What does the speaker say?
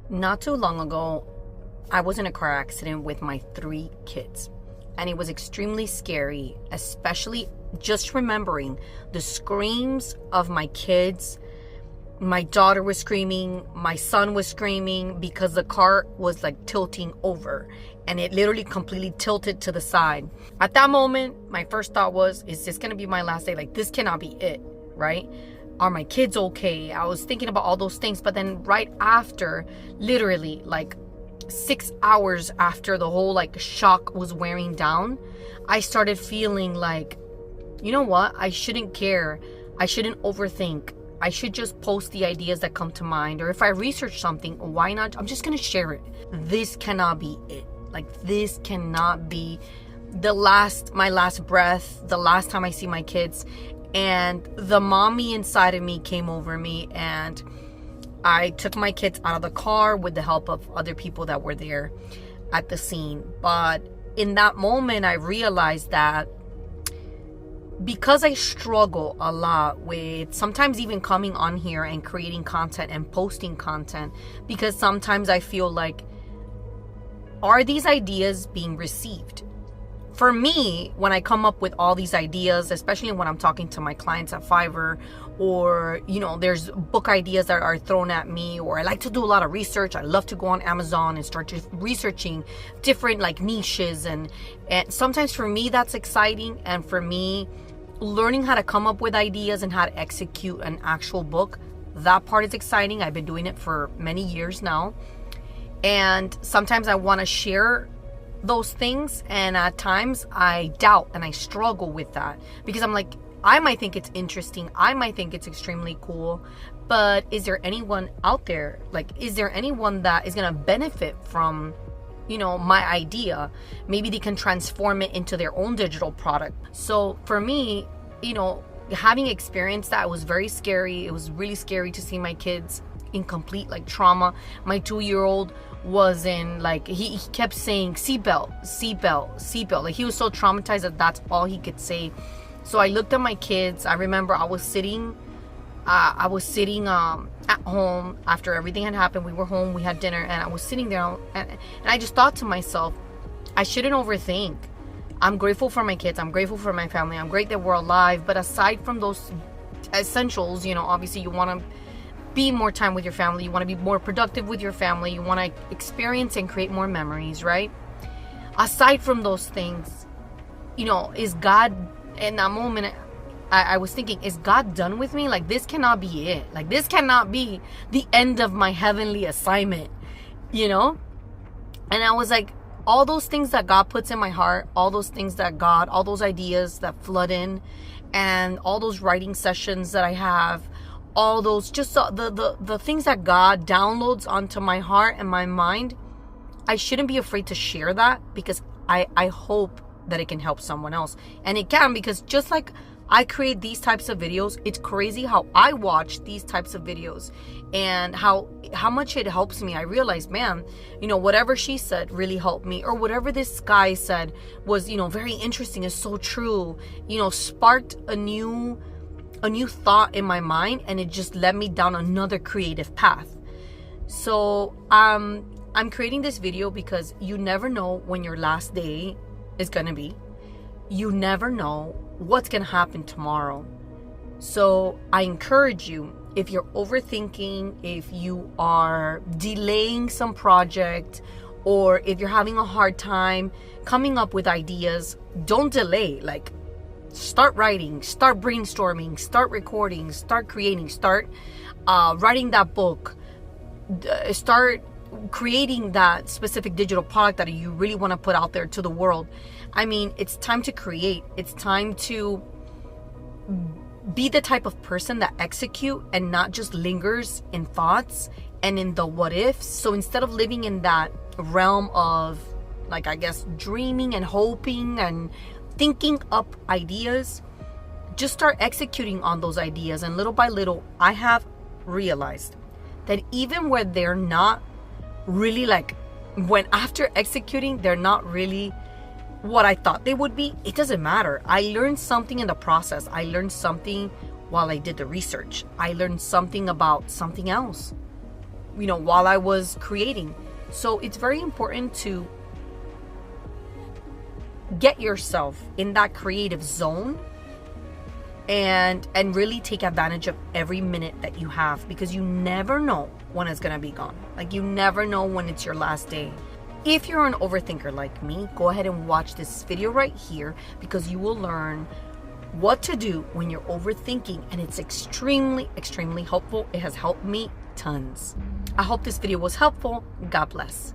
Not too long ago, I was in a car accident with my 3 kids, and it was extremely scary, especially just remembering the screams of my kids. My daughter was screaming, my son was screaming because the car was like tilting over, and it literally completely tilted to the side. At that moment, my first thought was, is this gonna be my last day? Like, this cannot be it, right? Are my kids okay? I was thinking about all those things, but then right after, literally like 6 hours after the whole like shock was wearing down, I started feeling like, you know what? I shouldn't care. I shouldn't overthink. I should just post the ideas that come to mind. Or if I research something, why not? I'm just gonna share it. This cannot be it. Like, this cannot be my last breath, the last time I see my kids. And the mommy inside of me came over me, and I took my kids out of the car with the help of other people that were there at the scene. But in that moment, I realized that because I struggle a lot with sometimes even coming on here and creating content and posting content, because sometimes I feel like, are these ideas being received? For me, when I come up with all these ideas, especially when I'm talking to my clients at Fiverr, or, you know, there's book ideas that are thrown at me, or I like to do a lot of research. I love to go on Amazon and start just researching different like niches. And sometimes for me, that's exciting. And for me, learning how to come up with ideas and how to execute an actual book, that part is exciting. I've been doing it for many years now. And sometimes I want to share those things, and at times I doubt and I struggle with that, because I'm like, I might think it's interesting, I might think it's extremely cool, but is there anyone out there, like, is there anyone that is gonna benefit from, you know, my idea? Maybe they can transform it into their own digital product. So for me, you know, having experienced that, it was very scary. It was really scary to see my kids in complete like trauma. My 2-year-old was in like, he kept saying seatbelt, seatbelt, seatbelt. Like, he was so traumatized that that's all he could say. So I looked at my kids. I remember I was sitting at home after everything had happened. We were home, we had dinner, and I was sitting there, and I just thought to myself, I shouldn't overthink. I'm grateful for my kids, I'm grateful for my family, I'm great that we're alive. But aside from those essentials, you know, obviously you want to be more time with your family, you want to be more productive with your family, you want to experience and create more memories, right? Aside from those things, you know, is God, in that moment I was thinking, is God done with me? Like, this cannot be it. Like, this cannot be the end of my heavenly assignment, you know? And I was like, all those things that God puts in my heart, all those things that God, all those ideas that flood in, and all those writing sessions that I have, all those, just the things that God downloads onto my heart and my mind, I shouldn't be afraid to share that, because I hope that it can help someone else. And it can, because just like I create these types of videos, it's crazy how I watch these types of videos and how much it helps me. I realized, man, you know, whatever she said really helped me, or whatever this guy said was, you know, very interesting, is so true, you know, sparked a new thought in my mind, and it just led me down another creative path. So I'm creating this video because you never know when your last day is gonna be. You never know what's gonna happen tomorrow. So I encourage you, if you're overthinking, if you are delaying some project, or if you're having a hard time coming up with ideas, don't delay. Like, start writing, start brainstorming, start recording, start creating, start writing that book, start creating that specific digital product that you really want to put out there to the world. I mean, it's time to create. It's time to be the type of person that execute and not just lingers in thoughts and in the what ifs. So instead of living in that realm of, like, I guess, dreaming and hoping and thinking up ideas, just start executing on those ideas. And little by little, I have realized that even where they're not really, like, when after executing, they're not really what I thought they would be, it doesn't matter. I learned something in the process. I learned something while I did the research. I learned something about something else. while I was creating. So it's very important to get yourself in that creative zone and really take advantage of every minute that you have, because you never know when it's gonna be gone. Like, you never know when it's your last day. If you're an overthinker like me, go ahead and watch this video right here, because you will learn what to do when you're overthinking, and it's extremely, extremely helpful. It has helped me tons. I hope this video was helpful. God bless.